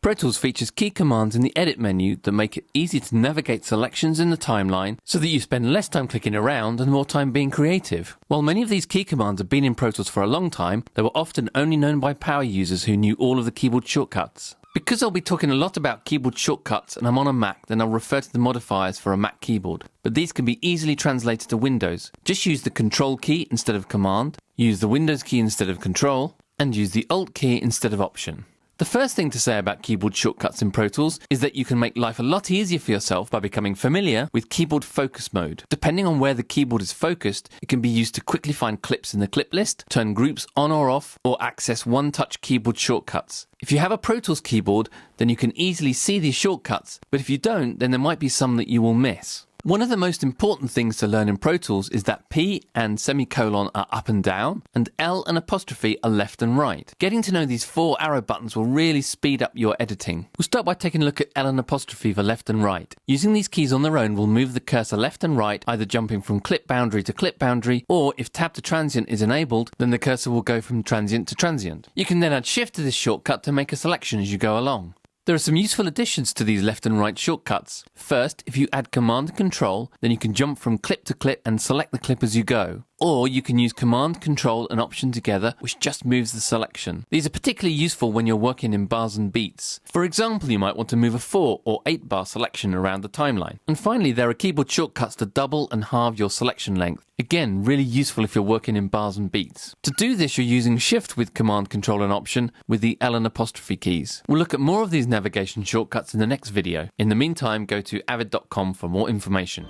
Pro Tools features key commands in the edit menu that make it easy to navigate selections in the timeline so that you spend less time clicking around and more time being creative. While many of these key commands have been in Pro Tools for a long time, they were often only known by power users who knew all of the keyboard shortcuts. Because I'll be talking a lot about keyboard shortcuts and I'm on a Mac, then I'll refer to the modifiers for a Mac keyboard. But these can be easily translated to Windows. Just use the Control key instead of Command, use the Windows key instead of Control, and use the Alt key instead of Option. The first thing to say about keyboard shortcuts in Pro Tools is that you can make life a lot easier for yourself by becoming familiar with keyboard focus mode. Depending on where the keyboard is focused, it can be used to quickly find clips in the clip list, turn groups on or off, or access one-touch keyboard shortcuts. If you have a Pro Tools keyboard, then you can easily see these shortcuts, but if you don't, then there might be some that you will miss. One of the most important things to learn in Pro Tools is that P and semicolon are up and down, and L and apostrophe are left and right. Getting to know these 4 arrow buttons will really speed up your editing. We'll start by taking a look at L and apostrophe for left and right. Using these keys on their own will move the cursor left and right, either jumping from clip boundary to clip boundary, or if tab to transient is enabled, then the cursor will go from transient to transient. You can then add shift to this shortcut to make a selection as you go along. There are some useful additions to these left and right shortcuts. First, if you add Command and Control, then you can jump from clip to clip and select the clip as you go. Or you can use Command, Control and Option together, which just moves the selection. These are particularly useful when you're working in bars and beats. For example, you might want to move a 4 or 8 bar selection around the timeline. And finally, there are keyboard shortcuts to double and halve your selection length. Again, really useful if you're working in bars and beats. To do this, you're using Shift with Command, Control and Option with the L and apostrophe keys. We'll look at more of these navigation shortcuts in the next video. In the meantime, go to avid.com for more information.